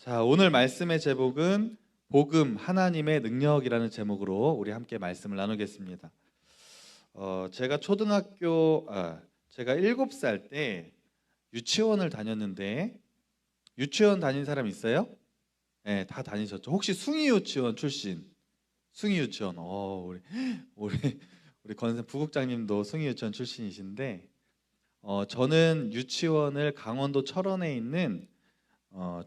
자, 오늘 말씀의 제목은 복음 하나님의 능력이라는 제목으로 우리 함께 말씀을 나누겠습니다. 제가 7살 때 유치원을 다녔는데 유치원 다닌 사람 있어요? 네, 다 다니셨죠. 혹시 숭이 유치원 출신? 숭이 유치원. 우리 우리 권선 부국장님도 숭이 유치원 출신이신데 저는 유치원을 강원도 철원에 있는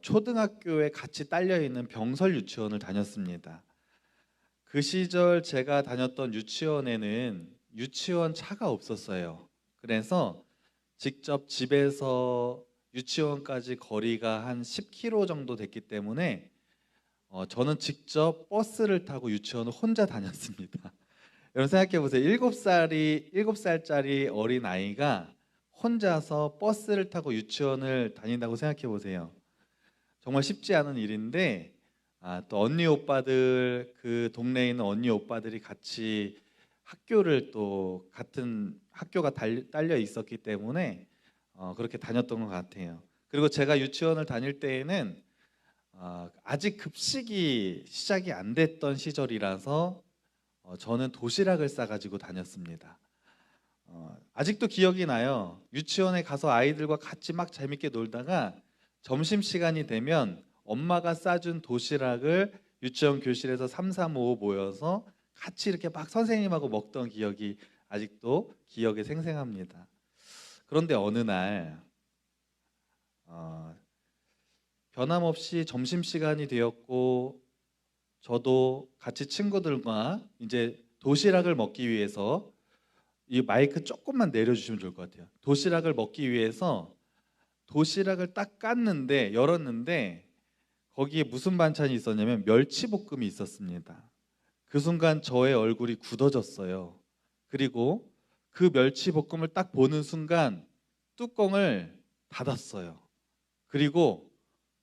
초등학교에 같이 딸려 있는 병설 유치원을 다녔습니다. 그 시절 제가 다녔던 유치원에는 유치원 차가 없었어요. 그래서 직접 집에서 유치원까지 거리가 한 10km 정도 됐기 때문에 저는 직접 버스를 타고 유치원을 혼자 다녔습니다. 여러분 생각해 보세요. 7살짜리 어린 아이가 혼자서 버스를 타고 유치원을 다닌다고 생각해 보세요. 정말 쉽지 않은 일인데 또 언니 오빠들, 그 동네에 있는 언니 오빠들이 같이 학교를 또 같은 학교가 딸려 있었기 때문에 그렇게 다녔던 것 같아요. 그리고 제가 유치원을 다닐 때에는 아직 급식이 시작이 안 됐던 시절이라서 저는 도시락을 싸가지고 다녔습니다. 아직도 기억이 나요. 유치원에 가서 아이들과 같이 막 재밌게 놀다가 점심시간이 되면 엄마가 싸준 도시락을 유치원 교실에서 3, 4, 5 모여서 같이 이렇게 막 선생님하고 먹던 기억이 아직도 기억에 생생합니다. 그런데 어느 날 변함없이 점심시간이 되었고 저도 같이 친구들과 이제 도시락을 먹기 위해서, 이 마이크 조금만 내려주시면 좋을 것 같아요. 도시락을 먹기 위해서 도시락을 딱 열었는데 거기에 무슨 반찬이 있었냐면 멸치볶음이 있었습니다. 그 순간 저의 얼굴이 굳어졌어요. 그리고 그 멸치볶음을 딱 보는 순간 뚜껑을 닫았어요. 그리고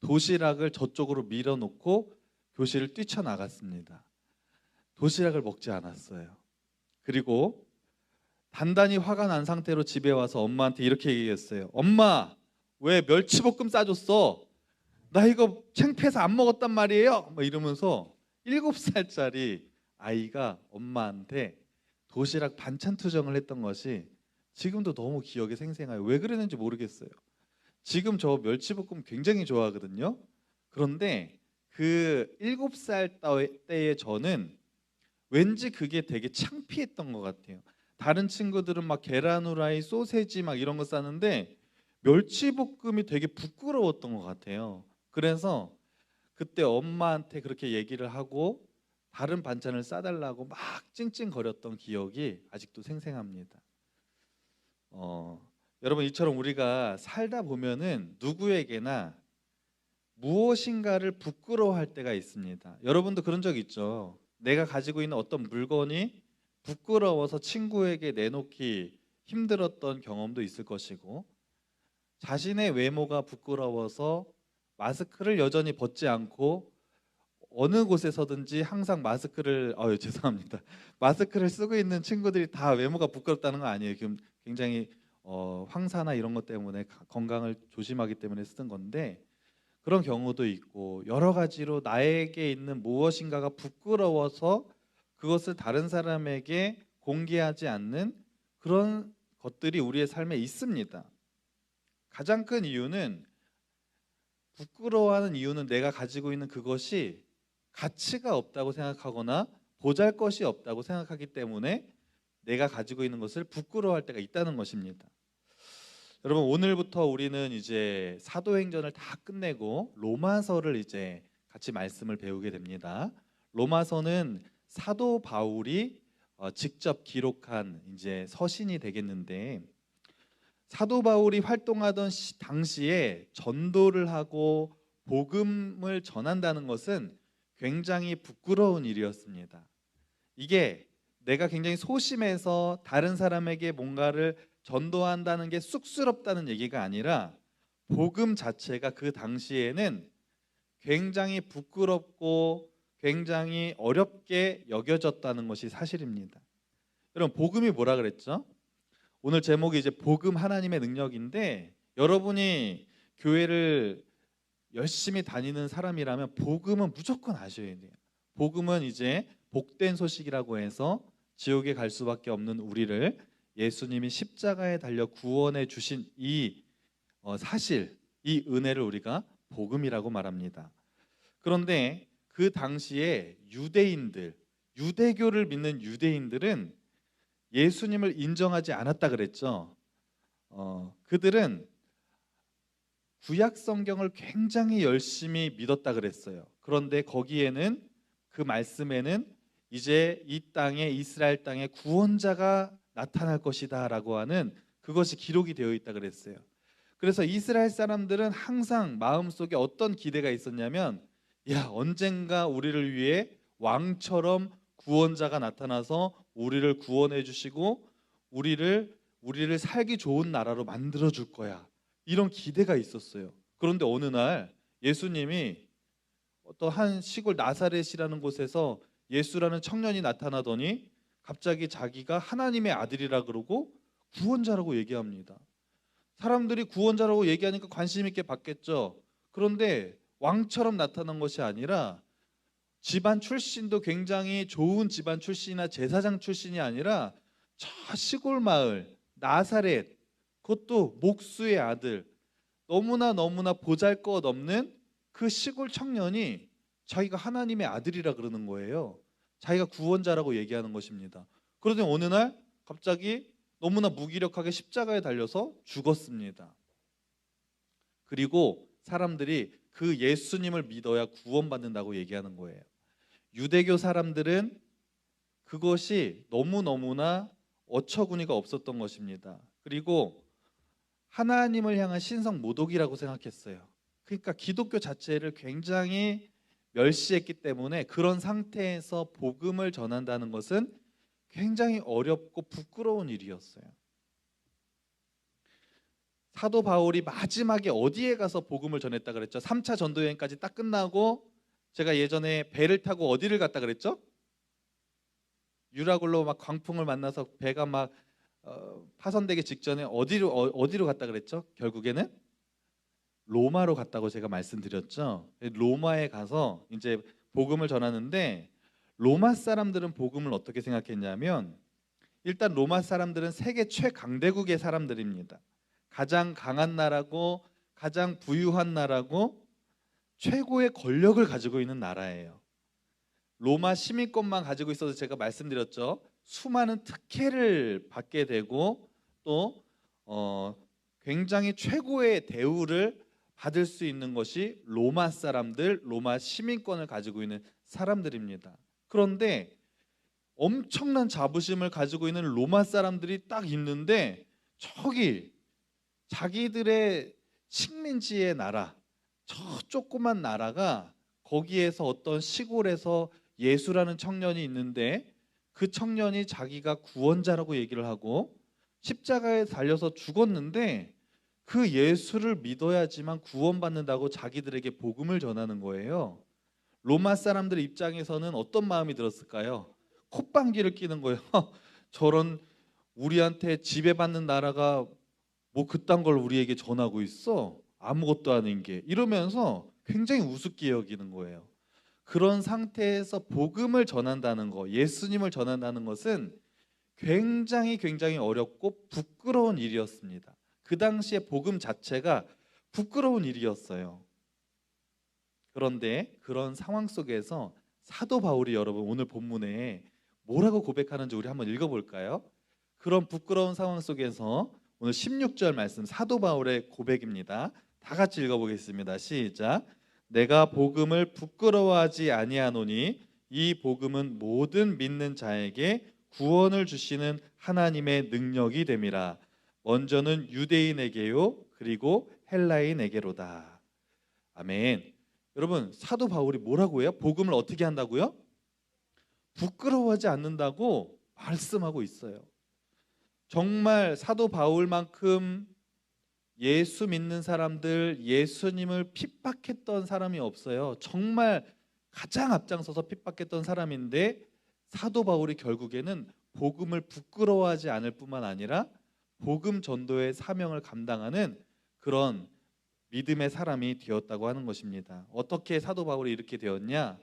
도시락을 저쪽으로 밀어놓고 교실을 뛰쳐나갔습니다. 도시락을 먹지 않았어요. 그리고 단단히 화가 난 상태로 집에 와서 엄마한테 이렇게 얘기했어요. 엄마, 왜 멸치볶음 싸줬어? 나 이거 창피해서 안 먹었단 말이에요. 막 이러면서 7살짜리 아이가 엄마한테 도시락 반찬 투정을 했던 것이 지금도 너무 기억에 생생해요. 왜 그랬는지 모르겠어요. 지금 저 멸치볶음 굉장히 좋아하거든요. 그런데 그 7살 때의 저는 왠지 그게 되게 창피했던 것 같아요. 다른 친구들은 막 계란 후라이, 소세지 막 이런 거 싸는데 멸치볶음이 되게 부끄러웠던 것 같아요. 그래서 그때 엄마한테 그렇게 얘기를 하고 다른 반찬을 싸달라고 막 찡찡거렸던 기억이 아직도 생생합니다. 여러분, 이처럼 우리가 살다 보면은 누구에게나 무엇인가를 부끄러워할 때가 있습니다. 여러분도 그런 적 있죠? 내가 가지고 있는 어떤 물건이 부끄러워서 친구에게 내놓기 힘들었던 경험도 있을 것이고, 자신의 외모가 부끄러워서 마스크를 여전히 벗지 않고 어느 곳에서든지 항상 죄송합니다. 마스크를 쓰고 있는 친구들이 다 외모가 부끄럽다는 거 아니에요. 지금 굉장히 황사나 이런 것 때문에 건강을 조심하기 때문에 쓰는 건데, 그런 경우도 있고 여러 가지로 나에게 있는 무엇인가가 부끄러워서 그것을 다른 사람에게 공개하지 않는 그런 것들이 우리의 삶에 있습니다. 가장 큰 이유는, 부끄러워하는 이유는 내가 가지고 있는 그것이 가치가 없다고 생각하거나 보잘것이 없다고 생각하기 때문에 내가 가지고 있는 것을 부끄러워할 때가 있다는 것입니다. 여러분, 오늘부터 우리는 이제 사도행전을 다 끝내고 로마서를 이제 같이 말씀을 배우게 됩니다. 로마서는 사도 바울이 직접 기록한 이제 서신이 되겠는데, 사도 바울이 활동하던 당시에 전도를 하고 복음을 전한다는 것은 굉장히 부끄러운 일이었습니다. 이게 내가 굉장히 소심해서 다른 사람에게 뭔가를 전도한다는 게 쑥스럽다는 얘기가 아니라, 복음 자체가 그 당시에는 굉장히 부끄럽고 굉장히 어렵게 여겨졌다는 것이 사실입니다. 여러분, 복음이 뭐라 그랬죠? 오늘 제목이 이제 복음 하나님의 능력인데, 여러분이 교회를 열심히 다니는 사람이라면 복음은 무조건 아셔야 돼요. 복음은 이제 복된 소식이라고 해서 지옥에 갈 수밖에 없는 우리를 예수님이 십자가에 달려 구원해 주신 이 사실, 이 은혜를 우리가 복음이라고 말합니다. 그런데 그 당시에 유대인들, 유대교를 믿는 유대인들은 예수님을 인정하지 않았다 그랬죠. 그들은 구약 성경을 굉장히 열심히 믿었다 그랬어요. 그런데 거기에는, 그 말씀에는 이제 이 땅에, 이스라엘 땅에 구원자가 나타날 것이다 라고 하는 그것이 기록이 되어 있다 그랬어요. 그래서 이스라엘 사람들은 항상 마음속에 어떤 기대가 있었냐면, 야, 언젠가 우리를 위해 왕처럼 구원자가 나타나서 우리를 구원해 주시고 우리를 살기 좋은 나라로 만들어 줄 거야, 이런 기대가 있었어요. 그런데 어느 날 예수님이 어떤 한 시골 나사렛이라는 곳에서 예수라는 청년이 나타나더니 갑자기 자기가 하나님의 아들이라 그러고 구원자라고 얘기합니다. 사람들이 구원자라고 얘기하니까 관심 있게 봤겠죠. 그런데 왕처럼 나타난 것이 아니라 집안 출신도 굉장히 좋은 집안 출신이나 제사장 출신이 아니라 저 시골 마을 나사렛, 그것도 목수의 아들, 너무나 보잘것없는 그 시골 청년이 자기가 하나님의 아들이라 그러는 거예요. 자기가 구원자라고 얘기하는 것입니다. 그러더니 어느 날 갑자기 너무나 무기력하게 십자가에 달려서 죽었습니다. 그리고 사람들이 그 예수님을 믿어야 구원받는다고 얘기하는 거예요. 유대교 사람들은 그것이 너무나 어처구니가 없었던 것입니다. 그리고 하나님을 향한 신성 모독이라고 생각했어요. 그러니까 기독교 자체를 굉장히 멸시했기 때문에 그런 상태에서 복음을 전한다는 것은 굉장히 어렵고 부끄러운 일이었어요. 사도 바울이 마지막에 어디에 가서 복음을 전했다 그랬죠? 3차 전도 여행까지 딱 끝나고, 제가 예전에 배를 타고 어디를 갔다 그랬죠? 유라굴로 막 광풍을 만나서 배가 막 파손되기 직전에 어디로 갔다 그랬죠? 결국에는 로마로 갔다고 제가 말씀드렸죠. 로마에 가서 이제 복음을 전하는데, 로마 사람들은 복음을 어떻게 생각했냐면, 일단 로마 사람들은 세계 최강대국의 사람들입니다. 가장 강한 나라고 가장 부유한 나라고 최고의 권력을 가지고 있는 나라예요. 로마 시민권만 가지고 있어서 제가 말씀드렸죠. 수많은 특혜를 받게 되고 또 굉장히 최고의 대우를 받을 수 있는 것이 로마 사람들, 로마 시민권을 가지고 있는 사람들입니다. 그런데 엄청난 자부심을 가지고 있는 로마 사람들이 딱 있는데, 저기 자기들의 식민지의 나라, 저 조그만 나라가, 거기에서 어떤 시골에서 예수라는 청년이 있는데 그 청년이 자기가 구원자라고 얘기를 하고 십자가에 달려서 죽었는데 그 예수를 믿어야지만 구원받는다고 자기들에게 복음을 전하는 거예요. 로마 사람들 입장에서는 어떤 마음이 들었을까요? 콧방귀를 뀌는 거예요. 저런 우리한테 지배받는 나라가 뭐 그딴 걸 우리에게 전하고 있어? 아무것도 아닌 게, 이러면서 굉장히 우습게 여기는 거예요. 그런 상태에서 복음을 전한다는 거, 예수님을 전한다는 것은 굉장히 어렵고 부끄러운 일이었습니다. 그 당시에 복음 자체가 부끄러운 일이었어요. 그런데 그런 상황 속에서 사도 바울이, 여러분 오늘 본문에 뭐라고 고백하는지 우리 한번 읽어볼까요? 그런 부끄러운 상황 속에서 오늘 16절 말씀, 사도 바울의 고백입니다. 다 같이 읽어보겠습니다. 시작. 내가 복음을 부끄러워하지 아니하노니 이 복음은 모든 믿는 자에게 구원을 주시는 하나님의 능력이 됨이라. 먼저는 유대인에게요 그리고 헬라인에게로다. 아멘. 여러분, 사도 바울이 뭐라고 해요? 복음을 어떻게 한다고요? 부끄러워하지 않는다고 말씀하고 있어요. 정말 사도 바울만큼 예수 믿는 사람들, 예수님을 핍박했던 사람이 없어요. 정말 가장 앞장서서 핍박했던 사람인데, 사도 바울이 결국에는 복음을 부끄러워하지 않을 뿐만 아니라 복음 전도의 사명을 감당하는 그런 믿음의 사람이 되었다고 하는 것입니다. 어떻게 사도 바울이 이렇게 되었냐?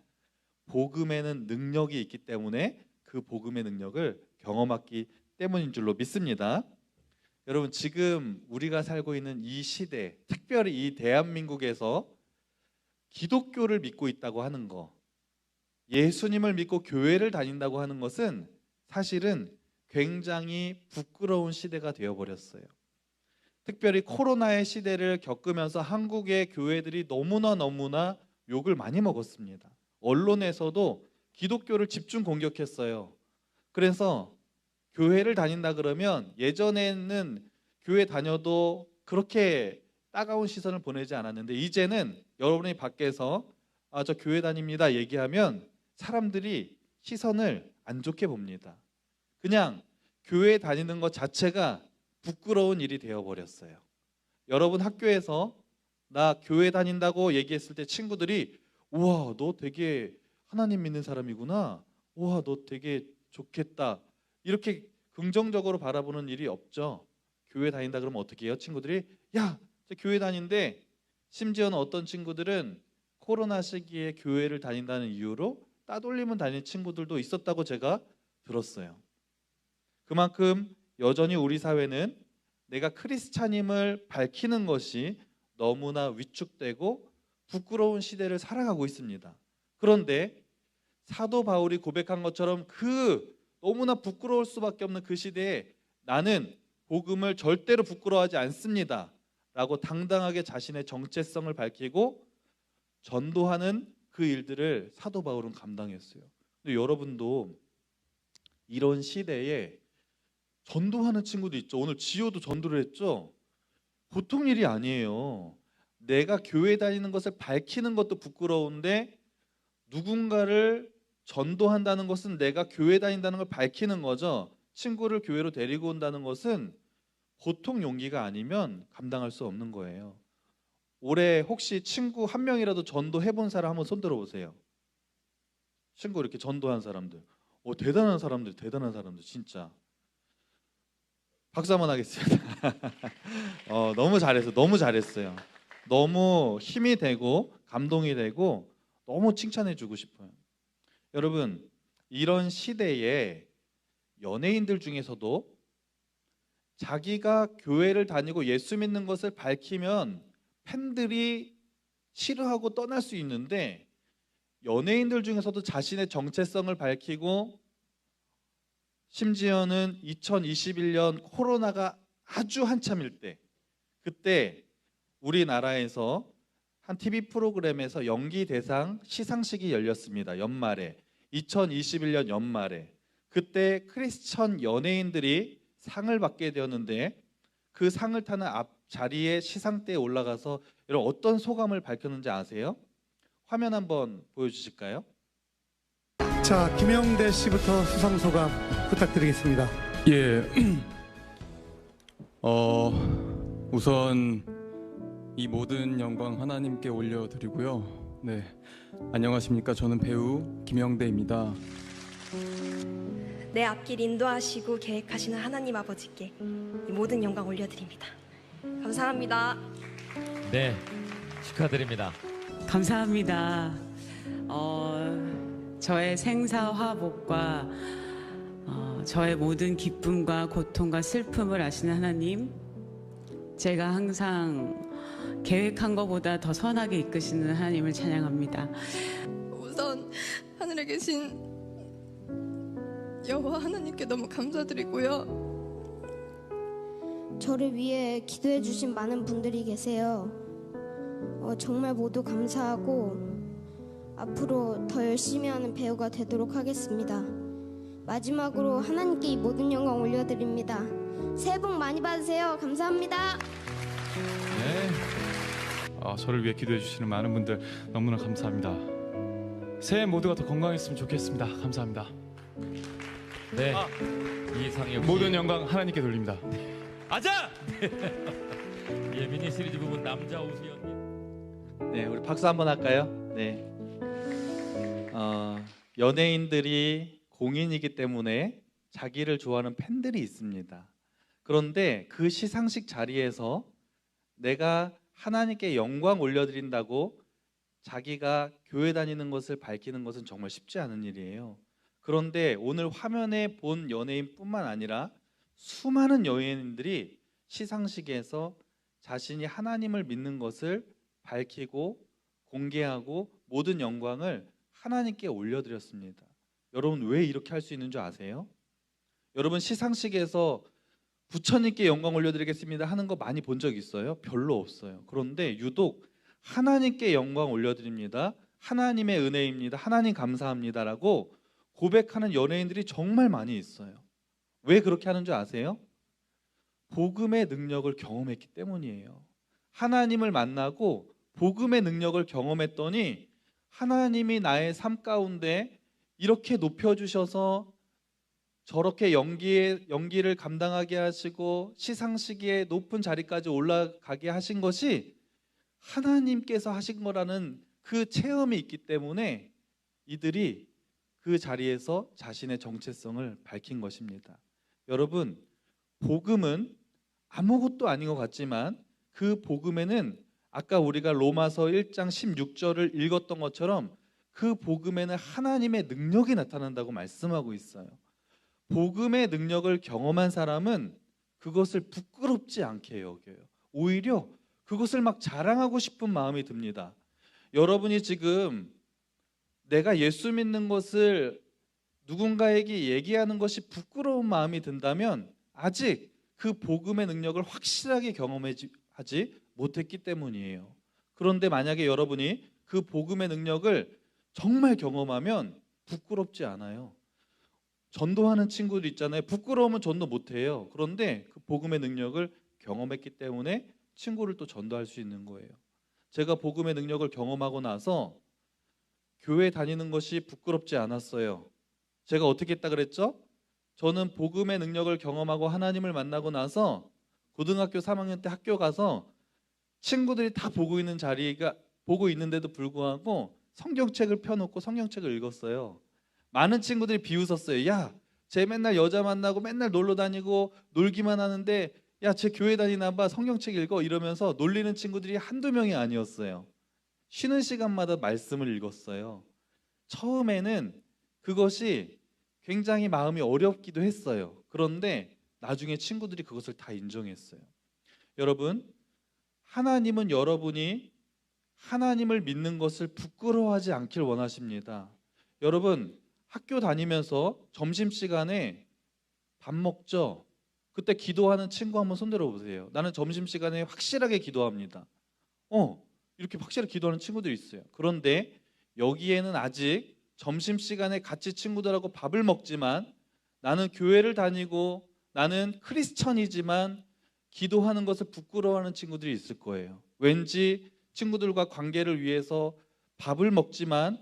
복음에는 능력이 있기 때문에 그 복음의 능력을 경험했기 때문인 줄로 믿습니다. 여러분, 지금 우리가 살고 있는 이 시대, 특별히 이 대한민국에서 기독교를 믿고 있다고 하는 거, 예수님을 믿고 교회를 다닌다고 하는 것은 사실은 굉장히 부끄러운 시대가 되어버렸어요. 특별히 코로나의 시대를 겪으면서 한국의 교회들이 너무나 욕을 많이 먹었습니다. 언론에서도 기독교를 집중 공격했어요. 그래서 교회를 다닌다 그러면 예전에는 교회 다녀도 그렇게 따가운 시선을 보내지 않았는데 이제는 여러분이 밖에서 저 교회 다닙니다 얘기하면 사람들이 시선을 안 좋게 봅니다. 그냥 교회 다니는 것 자체가 부끄러운 일이 되어버렸어요. 여러분 학교에서 나 교회 다닌다고 얘기했을 때 친구들이 우와 너 되게 하나님 믿는 사람이구나, 우와 너 되게 좋겠다, 이렇게 긍정적으로 바라보는 일이 없죠. 교회 다닌다 그러면 어떻게 해요? 친구들이 야, 저 교회 다닌대. 심지어는 어떤 친구들은 코로나 시기에 교회를 다닌다는 이유로 따돌림을 다니는 친구들도 있었다고 제가 들었어요. 그만큼 여전히 우리 사회는 내가 크리스찬임을 밝히는 것이 너무나 위축되고 부끄러운 시대를 살아가고 있습니다. 그런데 사도 바울이 고백한 것처럼 그 너무나 부끄러울 수밖에 없는 그 시대에 나는 복음을 절대로 부끄러워하지 않습니다 라고 당당하게 자신의 정체성을 밝히고 전도하는 그 일들을 사도 바울은 감당했어요. 근데 여러분도 이런 시대에 전도하는 친구도 있죠. 오늘 지호도 전도를 했죠. 보통 일이 아니에요. 내가 교회 다니는 것을 밝히는 것도 부끄러운데 누군가를 전도한다는 것은 내가 교회 다닌다는 걸 밝히는 거죠. 친구를 교회로 데리고 온다는 것은 보통 용기가 아니면 감당할 수 없는 거예요. 올해 혹시 친구 한 명이라도 전도해 본 사람 한번 손 들어 보세요. 친구 이렇게 전도한 사람들. 대단한 사람들, 대단한 사람들 진짜. 박수 한번 하겠습니다. 너무 잘했어요. 너무 잘했어요. 너무 힘이 되고 감동이 되고 너무 칭찬해 주고 싶어요. 여러분, 이런 시대에 연예인들 중에서도 자기가 교회를 다니고 예수 믿는 것을 밝히면 팬들이 싫어하고 떠날 수 있는데 연예인들 중에서도 자신의 정체성을 밝히고 심지어는 2021년 코로나가 아주 한참일 때 그때 우리나라에서 한 TV 프로그램에서 연기 대상 시상식이 열렸습니다. 연말에 2021년 연말에 그때 크리스천 연예인들이 상을 받게 되었는데 그 상을 타는 앞 자리에 시상대에 올라가서 여러분 어떤 소감을 밝혔는지 아세요? 화면 한번 보여주실까요? 자, 김영대 씨부터 수상 소감 부탁드리겠습니다. 예. 우선 이 모든 영광 하나님께 올려드리고요. 네, 안녕하십니까? 저는 배우 김영대입니다. 내 앞길 인도하시고 계획하시는 하나님 아버지께 이 모든 영광 올려드립니다. 감사합니다. 네, 축하드립니다. 감사합니다. 저의 생사화복과 저의 모든 기쁨과 고통과 슬픔을 아시는 하나님, 제가 항상 계획한 것보다 더 선하게 이끄시는 하나님을 찬양합니다. 우선 하늘에 계신 여호와 하나님께 너무 감사드리고요. 저를 위해 기도해 주신 많은 분들이 계세요. 정말 모두 감사하고 앞으로 더 열심히 하는 배우가 되도록 하겠습니다. 마지막으로 하나님께 이 모든 영광 올려드립니다. 새해 복 많이 받으세요. 감사합니다. 네, 저를 위해 기도해 주시는 많은 분들 너무나 감사합니다. 새해 모두가 더 건강했으면 좋겠습니다. 감사합니다. 네, 이상의 모든 영광 하나님께 돌립니다. 아자! 예, 미니 시리즈 부분 남자 우수 연기. 네, 우리 박수 한번 할까요? 네. 연예인들이 공인이기 때문에 자기를 좋아하는 팬들이 있습니다. 그런데 그 시상식 자리에서 내가 하나님께 영광 올려드린다고 자기가 교회 다니는 것을 밝히는 것은 정말 쉽지 않은 일이에요. 그런데 오늘 화면에 본 연예인뿐만 아니라 수많은 연예인들이 시상식에서 자신이 하나님을 믿는 것을 밝히고 공개하고 모든 영광을 하나님께 올려드렸습니다. 여러분 왜 이렇게 할 수 있는 줄 아세요? 여러분 시상식에서 부처님께 영광 올려드리겠습니다 하는 거 많이 본 적 있어요? 별로 없어요. 그런데 유독 하나님께 영광 올려드립니다, 하나님의 은혜입니다, 하나님 감사합니다라고 고백하는 연예인들이 정말 많이 있어요. 왜 그렇게 하는 줄 아세요? 복음의 능력을 경험했기 때문이에요. 하나님을 만나고 복음의 능력을 경험했더니 하나님이 나의 삶 가운데 이렇게 높여주셔서 저렇게 연기를 감당하게 하시고 시상식의 높은 자리까지 올라가게 하신 것이 하나님께서 하신 거라는 그 체험이 있기 때문에 이들이 그 자리에서 자신의 정체성을 밝힌 것입니다. 여러분, 복음은 아무것도 아닌 것 같지만 그 복음에는 아까 우리가 로마서 1장 16절을 읽었던 것처럼 그 복음에는 하나님의 능력이 나타난다고 말씀하고 있어요. 복음의 능력을 경험한 사람은 그것을 부끄럽지 않게 여겨요. 오히려 그것을 막 자랑하고 싶은 마음이 듭니다. 여러분이 지금 내가 예수 믿는 것을 누군가에게 얘기하는 것이 부끄러운 마음이 든다면 아직 그 복음의 능력을 확실하게 경험하지 못했기 때문이에요. 그런데 만약에 여러분이 그 복음의 능력을 정말 경험하면 부끄럽지 않아요. 전도하는 친구들 있잖아요. 부끄러우면 전도 못해요. 그런데 그 복음의 능력을 경험했기 때문에 친구를 또 전도할 수 있는 거예요. 제가 복음의 능력을 경험하고 나서 교회 다니는 것이 부끄럽지 않았어요. 제가 어떻게 했다 그랬죠? 저는 복음의 능력을 경험하고 하나님을 만나고 나서 고등학교 3학년 때 학교 가서 친구들이 다 보고 있는데도 불구하고 성경책을 펴놓고 성경책을 읽었어요. 많은 친구들이 비웃었어요. 야, 쟤 맨날 여자 만나고 맨날 놀러 다니고 놀기만 하는데 야, 쟤 교회 다니나 봐, 성경책 읽어, 이러면서 놀리는 친구들이 한두 명이 아니었어요. 쉬는 시간마다 말씀을 읽었어요. 처음에는 그것이 굉장히 마음이 어렵기도 했어요. 그런데 나중에 친구들이 그것을 다 인정했어요. 여러분, 하나님은 여러분이 하나님을 믿는 것을 부끄러워하지 않길 원하십니다. 여러분, 학교 다니면서 점심시간에 밥 먹죠? 그때 기도하는 친구 한번 손들어 보세요. 나는 점심시간에 확실하게 기도합니다. 이렇게 확실하게 기도하는 친구들이 있어요. 그런데 여기에는 아직 점심시간에 같이 친구들하고 밥을 먹지만 나는 교회를 다니고 나는 크리스천이지만 기도하는 것을 부끄러워하는 친구들이 있을 거예요. 왠지 친구들과 관계를 위해서 밥을 먹지만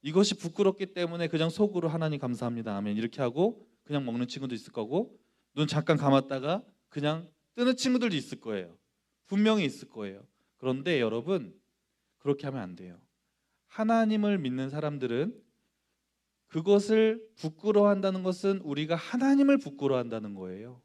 이것이 부끄럽기 때문에 그냥 속으로 하나님 감사합니다, 아멘 이렇게 하고 그냥 먹는 친구도 있을 거고, 눈 잠깐 감았다가 그냥 뜨는 친구들도 있을 거예요. 분명히 있을 거예요. 그런데 여러분, 그렇게 하면 안 돼요. 하나님을 믿는 사람들은 그것을 부끄러워한다는 것은 우리가 하나님을 부끄러워한다는 거예요.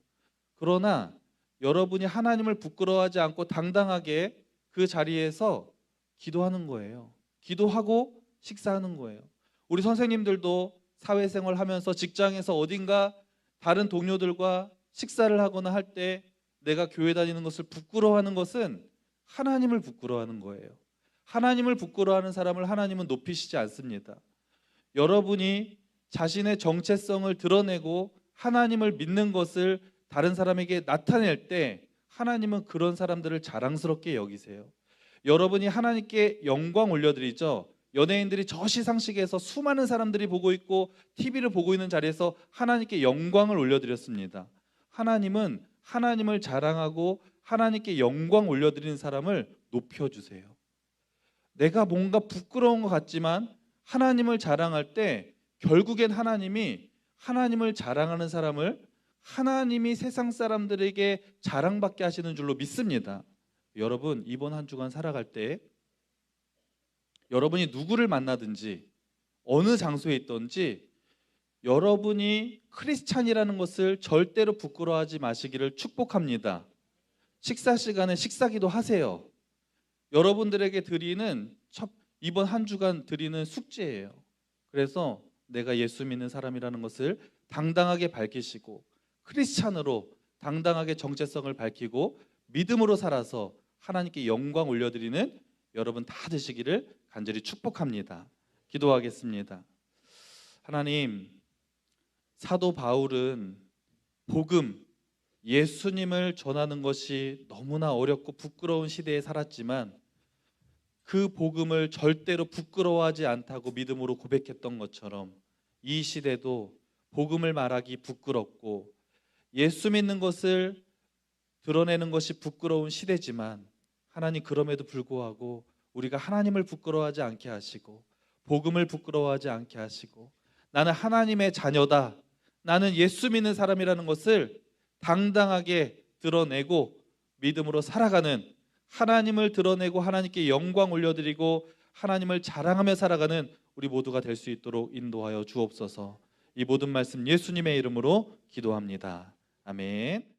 그러나 여러분이 하나님을 부끄러워하지 않고 당당하게 그 자리에서 기도하는 거예요. 기도하고 식사하는 거예요. 우리 선생님들도 사회생활 하면서 직장에서 어딘가 다른 동료들과 식사를 하거나 할 때 내가 교회 다니는 것을 부끄러워하는 것은 하나님을 부끄러워하는 거예요. 하나님을 부끄러워하는 사람을 하나님은 높이시지 않습니다. 여러분이 자신의 정체성을 드러내고 하나님을 믿는 것을 다른 사람에게 나타낼 때 하나님은 그런 사람들을 자랑스럽게 여기세요. 여러분이 하나님께 영광 올려드리죠. 연예인들이 저 시상식에서 수많은 사람들이 보고 있고 TV를 보고 있는 자리에서 하나님께 영광을 올려드렸습니다. 하나님은 하나님을 자랑하고 하나님께 영광 올려드리는 사람을 높여주세요. 내가 뭔가 부끄러운 것 같지만 하나님을 자랑할 때 결국엔 하나님이 하나님을 자랑하는 사람을 하나님이 세상 사람들에게 자랑받게 하시는 줄로 믿습니다. 여러분, 이번 한 주간 살아갈 때 여러분이 누구를 만나든지 어느 장소에 있든지 여러분이 크리스찬이라는 것을 절대로 부끄러워하지 마시기를 축복합니다. 식사 시간에 식사기도 하세요. 여러분들에게 드리는 이번 한 주간 드리는 숙제예요. 그래서 내가 예수 믿는 사람이라는 것을 당당하게 밝히시고 크리스찬으로 당당하게 정체성을 밝히고 믿음으로 살아서 하나님께 영광 올려드리는 여러분 다 되시기를 간절히 축복합니다. 기도하겠습니다. 하나님, 사도 바울은 복음, 예수님을 전하는 것이 너무나 어렵고 부끄러운 시대에 살았지만 그 복음을 절대로 부끄러워하지 않다고 믿음으로 고백했던 것처럼 이 시대도 복음을 말하기 부끄럽고 예수 믿는 것을 드러내는 것이 부끄러운 시대지만 하나님, 그럼에도 불구하고 우리가 하나님을 부끄러워하지 않게 하시고 복음을 부끄러워하지 않게 하시고 나는 하나님의 자녀다, 나는 예수 믿는 사람이라는 것을 당당하게 드러내고 믿음으로 살아가는, 하나님을 드러내고 하나님께 영광 올려드리고 하나님을 자랑하며 살아가는 우리 모두가 될 수 있도록 인도하여 주옵소서. 이 모든 말씀 예수님의 이름으로 기도합니다. 아멘.